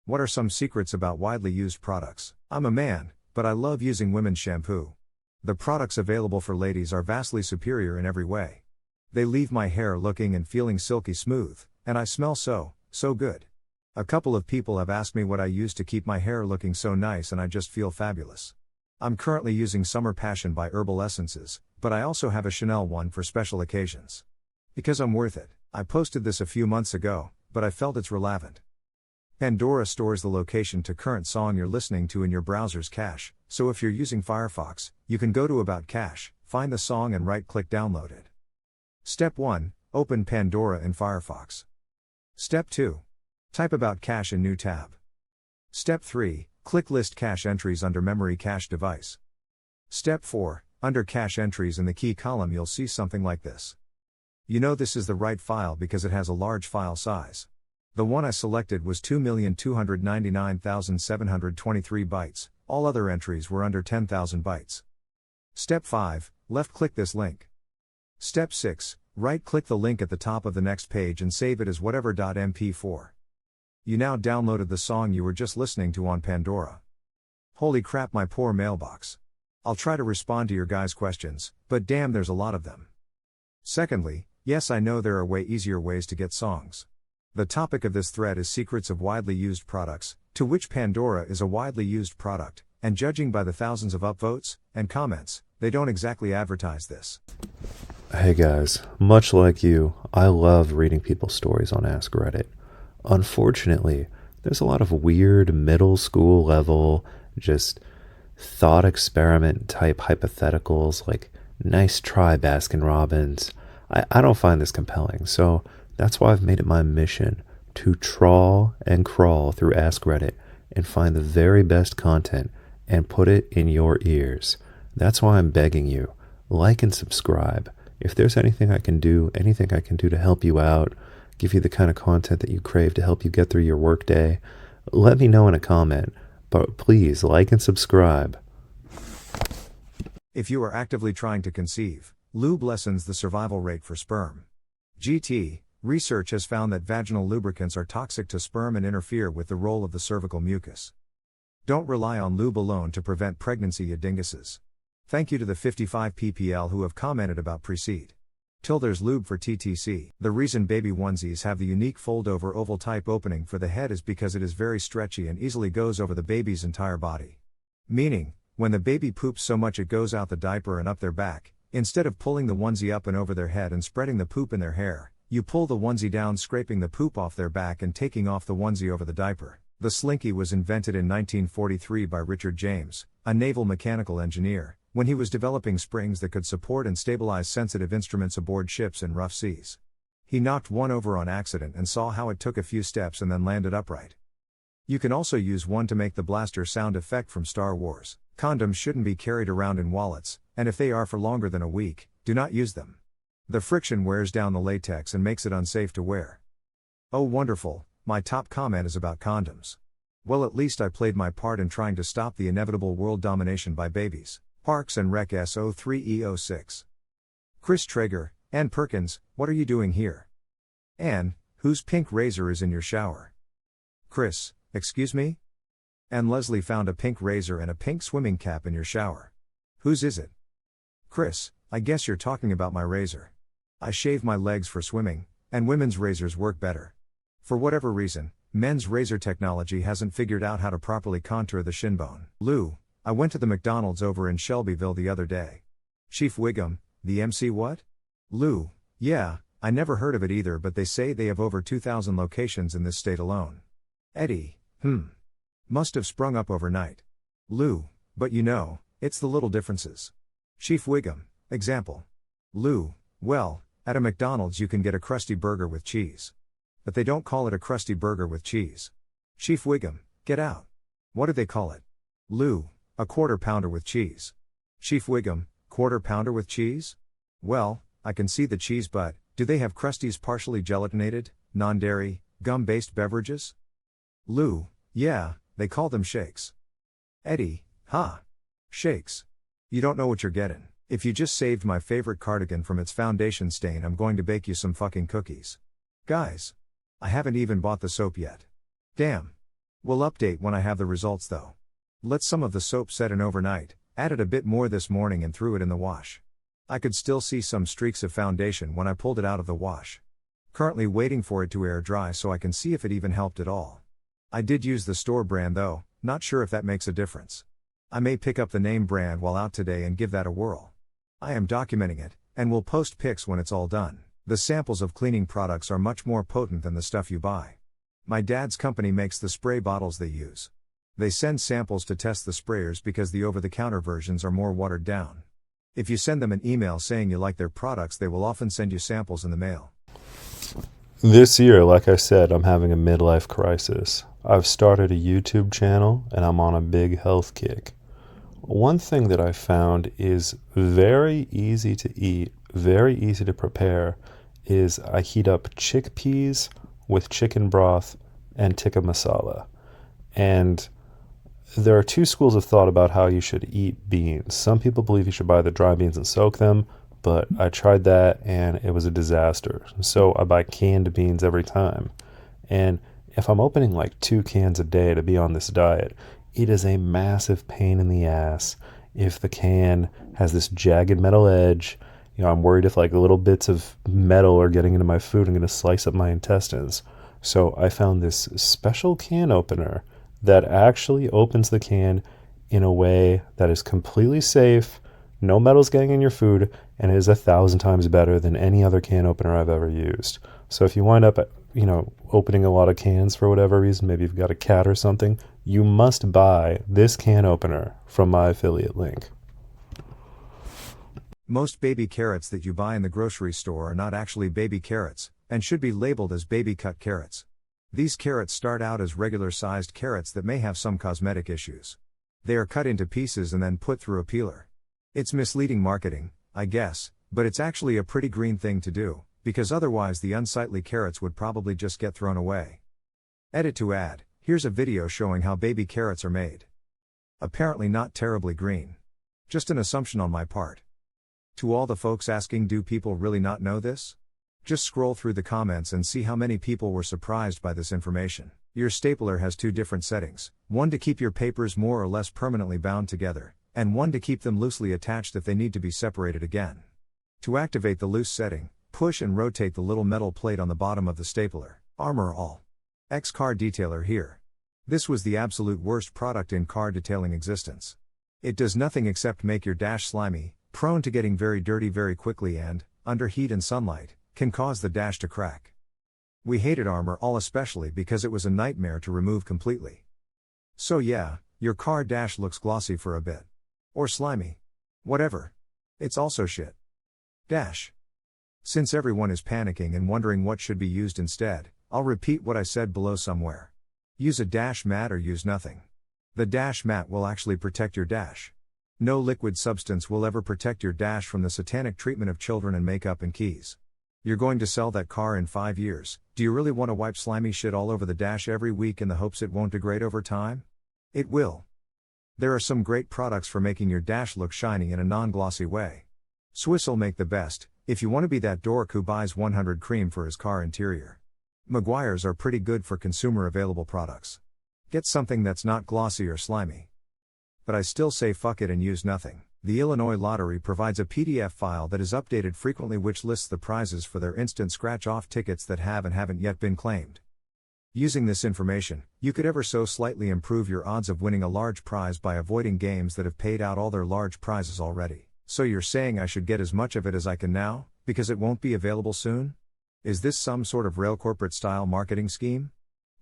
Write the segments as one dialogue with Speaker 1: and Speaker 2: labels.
Speaker 1: What are some secrets about widely used products? I'm a man, but I love using women's shampoo. The products available for ladies are vastly superior in every way. They leave my hair looking and feeling silky smooth, and I smell so good. A couple of people have asked me what I use to keep my hair looking so nice, and I just feel fabulous. I'm currently using Summer Passion by Herbal Essences, but I also have a Chanel one for special occasions. Because I'm worth it. I posted this a few months ago, but I felt it's relevant. Pandora stores the location to current song you're listening to in your browser's cache, so if you're using Firefox, you can go to About Cache, find the song and right-click download it. Step 1. Open Pandora in Firefox. Step 2. Type About Cache in New tab. Step 3. Click List Cache Entries under Memory Cache Device. Step 4. Under Cache Entries in the key column you'll see something like this. You know this is the right file because it has a large file size. The one I selected was 2,299,723 bytes, all other entries were under 10,000 bytes. Step 5, left-click this link. Step 6, right-click the link at the top of the next page and save it as whatever .mp4. You now downloaded the song you were just listening to on Pandora. Holy crap, my poor mailbox. I'll try to respond to your guys' questions, but damn, there's a lot of them. Secondly, yes, I know there are way easier ways to get songs. The topic of this thread is secrets of widely used products, to which Pandora is a widely used product, and judging by the thousands of upvotes and comments, they don't exactly advertise this.
Speaker 2: Hey guys, much like you, I love reading people's stories on Ask Reddit. Unfortunately, there's a lot of weird middle school level, just thought experiment type hypotheticals like nice try Baskin Robbins. I don't find this compelling, so that's why I've made it my mission to trawl and crawl through Ask Reddit and find the very best content and put it in your ears. That's why I'm begging you, like and subscribe. If there's anything I can do to help you out, give you the kind of content that you crave to help you get through your workday, let me know in a comment, but please like and subscribe.
Speaker 1: If you are actively trying to conceive, lube lessens the survival rate for sperm. GT, research has found that vaginal lubricants are toxic to sperm and interfere with the role of the cervical mucus. Don't rely on lube alone to prevent pregnancy, you dinguses. Thank you to the 55 ppl who have commented about Precede. Till there's lube for TTC. The reason baby onesies have the unique fold-over oval type opening for the head is because it is very stretchy and easily goes over the baby's entire body. Meaning, when the baby poops so much it goes out the diaper and up their back, instead of pulling the onesie up and over their head and spreading the poop in their hair, you pull the onesie down, scraping the poop off their back and taking off the onesie over the diaper. The slinky was invented in 1943 by Richard James, a naval mechanical engineer, when he was developing springs that could support and stabilize sensitive instruments aboard ships in rough seas. He knocked one over on accident and saw how it took a few steps and then landed upright. You can also use one to make the blaster sound effect from Star Wars. Condoms shouldn't be carried around in wallets, and if they are for longer than a week, do not use them. The friction wears down the latex and makes it unsafe to wear. Oh wonderful, my top comment is about condoms. Well, at least I played my part in trying to stop the inevitable world domination by babies. Parks and Rec SO3E06. Chris Traeger, Ann Perkins, what are you doing here? Ann, whose pink razor is in your shower? Chris, excuse me? And Leslie found a pink razor and a pink swimming cap in your shower. Whose is it? Chris, I guess you're talking about my razor. I shave my legs for swimming, and women's razors work better. For whatever reason, men's razor technology hasn't figured out how to properly contour the shin bone. Lou, I went to the McDonald's over in Shelbyville the other day. Chief Wiggum, the MC what? Lou, yeah, I never heard of it either, but they say they have over 2,000 locations in this state alone. Eddie, must have sprung up overnight. Lou, but you know, it's the little differences. Chief Wiggum, example. Lou, well, at a McDonald's you can get a crusty burger with cheese. But they don't call it a crusty burger with cheese. Chief Wiggum, get out. What do they call it? Lou, a quarter pounder with cheese. Chief Wiggum, quarter pounder with cheese? Well, I can see the cheese, but do they have Krusty's partially gelatinated, non-dairy, gum-based beverages? Lou, yeah, they call them shakes. Eddie, shakes. You don't know what you're getting. If you just saved my favorite cardigan from its foundation stain, I'm going to bake you some fucking cookies. Guys, I haven't even bought the soap yet. Damn. We'll update when I have the results though. Let some of the soap set in overnight, added a bit more this morning and threw it in the wash. I could still see some streaks of foundation when I pulled it out of the wash. Currently waiting for it to air dry so I can see if it even helped at all. I did use the store brand though, not sure if that makes a difference. I may pick up the name brand while out today and give that a whirl. I am documenting it, and will post pics when it's all done. The samples of cleaning products are much more potent than the stuff you buy. My dad's company makes the spray bottles they use. They send samples to test the sprayers because the over-the-counter versions are more watered down. If you send them an email saying you like their products, they will often send you samples in the mail.
Speaker 2: This year, like I said, I'm having a midlife crisis. I've started a YouTube channel and I'm on a big health kick. One thing that I found is very easy to eat, very easy to prepare, is I heat up chickpeas with chicken broth and tikka masala. And there are two schools of thought about how you should eat beans. Some people believe you should buy the dry beans and soak them, but I tried that and it was a disaster. So I buy canned beans every time. And if I'm opening like 2 cans a day to be on this diet, it is a massive pain in the ass if the can has this jagged metal edge. I'm worried if like little bits of metal are getting into my food and going to slice up my intestines. So I found this special can opener that actually opens the can in a way that is completely safe, no metal's getting in your food, and is 1,000 times better than any other can opener I've ever used. So if you wind up, opening a lot of cans for whatever reason, maybe you've got a cat or something, you must buy this can opener from my affiliate link.
Speaker 1: Most baby carrots that you buy in the grocery store are not actually baby carrots, and should be labeled as baby cut carrots. These carrots start out as regular-sized carrots that may have some cosmetic issues. They are cut into pieces and then put through a peeler. It's misleading marketing, I guess, but it's actually a pretty green thing to do, because otherwise the unsightly carrots would probably just get thrown away. Edit to add, here's a video showing how baby carrots are made. Apparently not terribly green. Just an assumption on my part. To all the folks asking, do people really not know this? Just scroll through the comments and see how many people were surprised by this information. Your stapler has 2 different settings, one to keep your papers more or less permanently bound together, and one to keep them loosely attached if they need to be separated again. To activate the loose setting, push and rotate the little metal plate on the bottom of the stapler. Armor all. Car detailer here. This was the absolute worst product in car detailing existence. It does nothing except make your dash slimy, prone to getting very dirty very quickly, and, under heat and sunlight, can cause the dash to crack. We hated Armor All especially because it was a nightmare to remove completely. So yeah, your car dash looks glossy for a bit. Or slimy. Whatever. It's also shit. Dash. Since everyone is panicking and wondering what should be used instead, I'll repeat what I said below somewhere. Use a dash mat or use nothing. The dash mat will actually protect your dash. No liquid substance will ever protect your dash from the satanic treatment of children and makeup and keys. You're going to sell that car in 5 years, do you really want to wipe slimy shit all over the dash every week in the hopes it won't degrade over time? It will. There are some great products for making your dash look shiny in a non-glossy way. Swiss'll make the best, if you want to be that dork who buys 100 cream for his car interior. Meguiar's are pretty good for consumer available products. Get something that's not glossy or slimy. But I still say fuck it and use nothing. The Illinois Lottery provides a PDF file that is updated frequently which lists the prizes for their instant scratch-off tickets that have and haven't yet been claimed. Using this information, you could ever so slightly improve your odds of winning a large prize by avoiding games that have paid out all their large prizes already. So you're saying I should get as much of it as I can now, because it won't be available soon? Is this some sort of rail corporate style marketing scheme?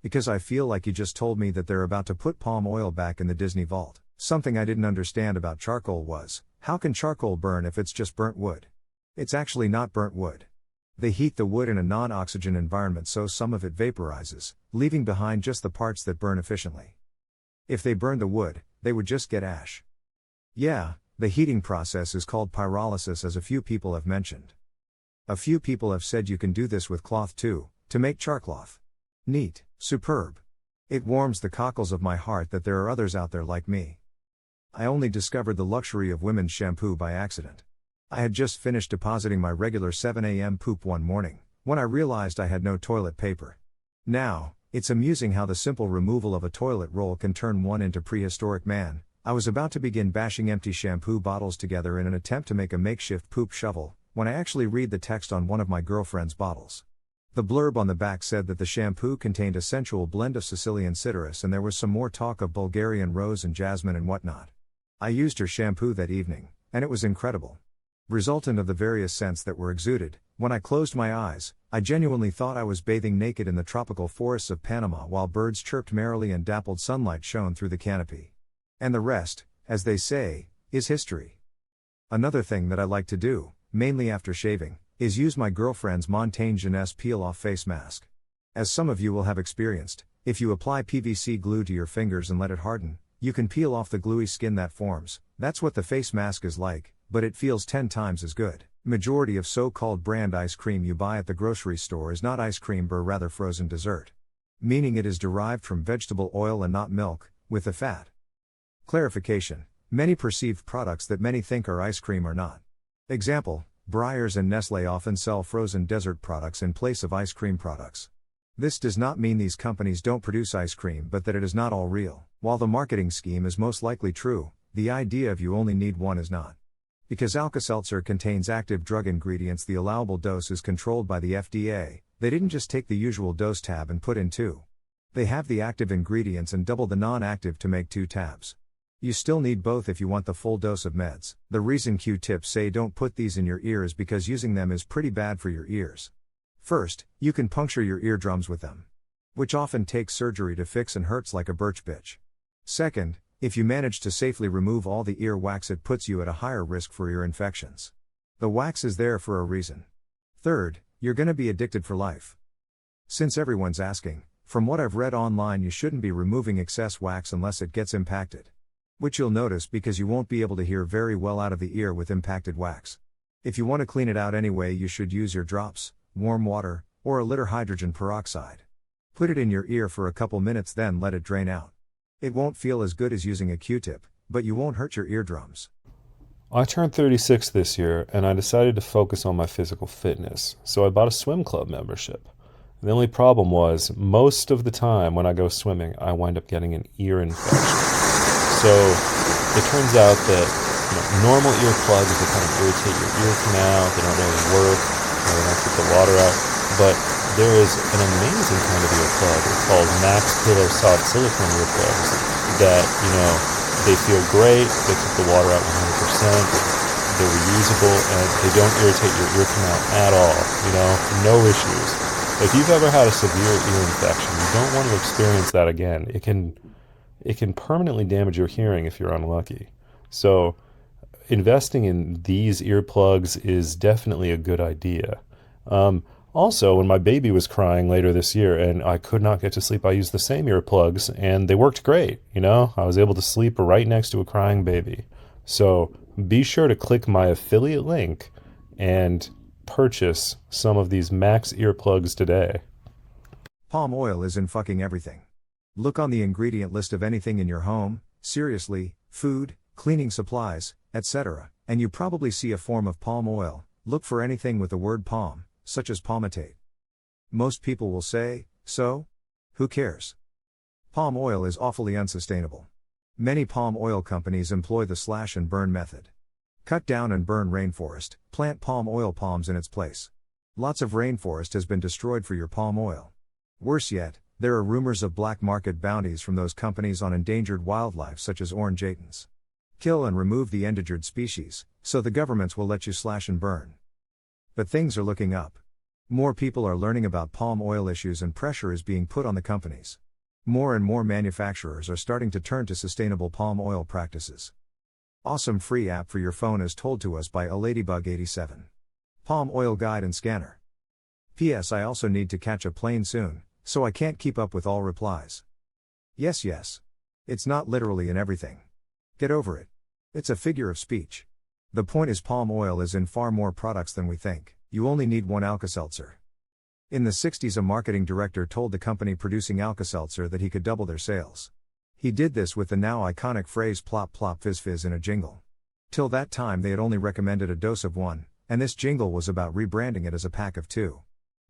Speaker 1: Because I feel like you just told me that they're about to put palm oil back in the Disney vault. Something I didn't understand about charcoal was, how can charcoal burn if it's just burnt wood? It's actually not burnt wood. They heat the wood in a non-oxygen environment so some of it vaporizes, leaving behind just the parts that burn efficiently. If they burned the wood, they would just get ash. Yeah, the heating process is called pyrolysis, as a few people have mentioned. A few people have said you can do this with cloth too, to make charcloth. Neat, superb. It warms the cockles of my heart that there are others out there like me. I only discovered the luxury of women's shampoo by accident. I had just finished depositing my regular 7 a.m. poop one morning, when I realized I had no toilet paper. Now, It's amusing how the simple removal of a toilet roll can turn one into prehistoric man. I was about to begin bashing empty shampoo bottles together in an attempt to make a makeshift poop shovel, when I actually read the text on one of my girlfriend's bottles. The blurb on the back said that the shampoo contained a sensual blend of Sicilian citrus, and there was some more talk of Bulgarian rose and jasmine and whatnot. I used her shampoo that evening, and it was incredible. Resultant of the various scents that were exuded, when I closed my eyes, I genuinely thought I was bathing naked in the tropical forests of Panama while birds chirped merrily and dappled sunlight shone through the canopy. And the rest, as they say, is history. Another thing that I like to do, mainly after shaving, is use my girlfriend's Montaigne Jeunesse peel-off face mask. As some of you will have experienced, if you apply PVC glue to your fingers and let it harden, you can peel off the gluey skin that forms. That's what the face mask is like, but it feels 10 times as good. Majority of so-called brand ice cream you buy at the grocery store is not ice cream but rather frozen dessert. Meaning it is derived from vegetable oil and not milk, with the fat. Clarification: many perceived products that many think are ice cream are not. Example: Breyers and Nestle often sell frozen dessert products in place of ice cream products. This does not mean these companies don't produce ice cream but that it is not all real. While the marketing scheme is most likely true, the idea of you only need one is not. Because Alka-Seltzer contains active drug ingredients, the allowable dose is controlled by the FDA. They didn't just take the usual dose tab and put in 2. They have the active ingredients and double the non-active to make 2 tabs. You still need both if you want the full dose of meds. The reason Q-tips say don't put these in your ear is because using them is pretty bad for your ears. First, you can puncture your eardrums with them, which often takes surgery to fix and hurts like a birch bitch. Second, if you manage to safely remove all the ear wax, it puts you at a higher risk for ear infections. The wax is there for a reason. Third, you're gonna be addicted for life. Since everyone's asking, from what I've read online, you shouldn't be removing excess wax unless it gets impacted. Which you'll notice because you won't be able to hear very well out of the ear with impacted wax. If you want to clean it out anyway, you should use your drops, warm water, or a liter hydrogen peroxide. Put it in your ear for a couple minutes, then let it drain out. It won't feel as good as using a Q-tip, but you won't hurt your eardrums.
Speaker 2: I turned 36 this year, and I decided to focus on my physical fitness, so I bought a swim club membership. The only problem was, most of the time when I go swimming, I wind up getting an ear infection. So it turns out that normal earplugs, they kind of irritate your ear canal, they don't really work, they don't keep the water out, but there is an amazing kind of earplug. It's called Mack's Pillow Soft Silicone earplugs that, they feel great, they keep the water out 100%, they're reusable, and they don't irritate your ear canal at all, no issues. If you've ever had a severe ear infection, you don't want to experience that again. It can permanently damage your hearing if you're unlucky. So investing in these earplugs is definitely a good idea. Also, when my baby was crying later this year and I could not get to sleep, I used the same earplugs and they worked great. I was able to sleep right next to a crying baby. So be sure to click my affiliate link and purchase some of these Mack's earplugs today.
Speaker 1: Palm oil is in fucking everything. Look on the ingredient list of anything in your home, seriously, food, cleaning supplies, etc., and you probably see a form of palm oil. Look for anything with the word palm, such as palmitate. Most people will say, so? Who cares? Palm oil is awfully unsustainable. Many palm oil companies employ the slash and burn method. Cut down and burn rainforest, plant palm oil palms in its place. Lots of rainforest has been destroyed for your palm oil. Worse yet, there are rumors of black market bounties from those companies on endangered wildlife such as orangutans. Kill and remove the endangered species, so the governments will let you slash and burn. But things are looking up. More people are learning about palm oil issues and pressure is being put on the companies. More and more manufacturers are starting to turn to sustainable palm oil practices. Awesome free app for your phone as told to us by a Ladybug87. Palm oil guide and scanner. P.S. I also need to catch a plane soon, so I can't keep up with all replies. Yes. It's not literally in everything. Get over it. It's a figure of speech. The point is palm oil is in far more products than we think. You only need one Alka-Seltzer. In the 60s, a marketing director told the company producing Alka-Seltzer that he could double their sales. He did this with the now iconic phrase plop plop fizz fizz in a jingle. Till that time they had only recommended a dose of one, and this jingle was about rebranding it as a pack of 2.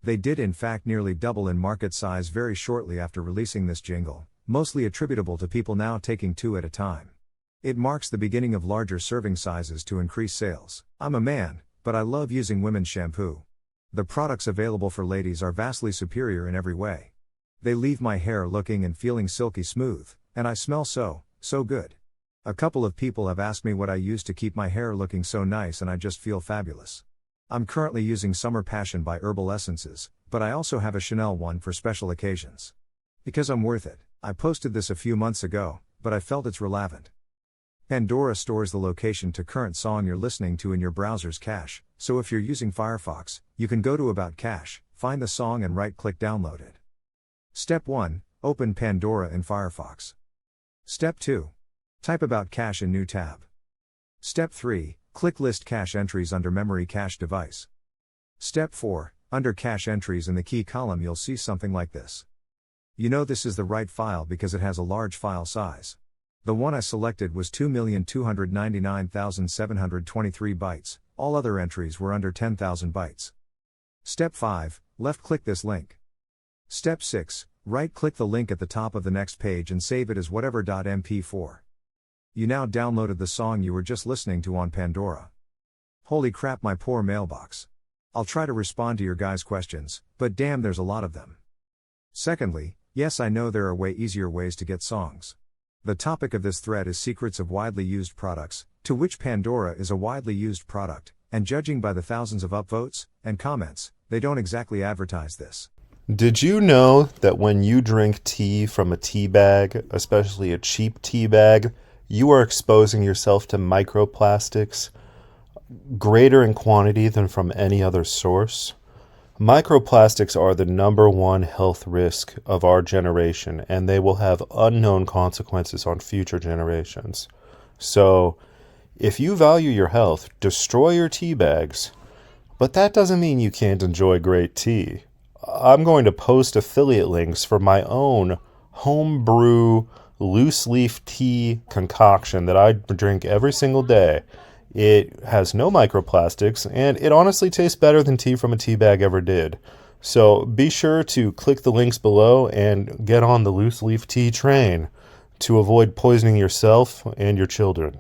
Speaker 1: They did in fact nearly double in market size very shortly after releasing this jingle, mostly attributable to people now taking 2 at a time. It marks the beginning of larger serving sizes to increase sales. I'm a man, but I love using women's shampoo. The products available for ladies are vastly superior in every way. They leave my hair looking and feeling silky smooth, and I smell so good. A couple of people have asked me what I use to keep my hair looking so nice, and I just feel fabulous. I'm currently using Summer Passion by Herbal Essences, but I also have a Chanel one for special occasions. Because I'm worth it, I posted this a few months ago, but I felt it's relevant. Pandora stores the location to current song you're listening to in your browser's cache, so if you're using Firefox, you can go to About Cache, find the song and right-click download it. Step 1. Open Pandora in Firefox. Step 2. Type About Cache in new tab. Step 3. Click List Cache Entries under Memory Cache Device. Step 4. Under Cache Entries in the key column you'll see something like this. You know this is the right file because it has a large file size. The one I selected was 2,299,723 bytes, all other entries were under 10,000 bytes. Step 5. Left-click this link. Step 6. Right-click the link at the top of the next page and save it as whatever .mp4. You now downloaded the song you were just listening to on Pandora. Holy crap, my poor mailbox. I'll try to respond to your guys' questions, but damn, there's a lot of them. Secondly, yes, I know there are way easier ways to get songs. The topic of this thread is secrets of widely used products, to which Pandora is a widely used product, and judging by the thousands of upvotes and comments, they don't exactly advertise this.
Speaker 2: Did you know that when you drink tea from a tea bag, especially a cheap tea bag, you are exposing yourself to microplastics greater in quantity than from any other source? Microplastics are the #1 health risk of our generation, and they will have unknown consequences on future generations. So, if you value your health, destroy your tea bags. But that doesn't mean you can't enjoy great tea. I'm going to post affiliate links for my own homebrew loose leaf tea concoction that I drink every single day. It has no microplastics, and it honestly tastes better than tea from a tea bag ever did. So be sure to click the links below and get on the loose leaf tea train to avoid poisoning yourself and your children.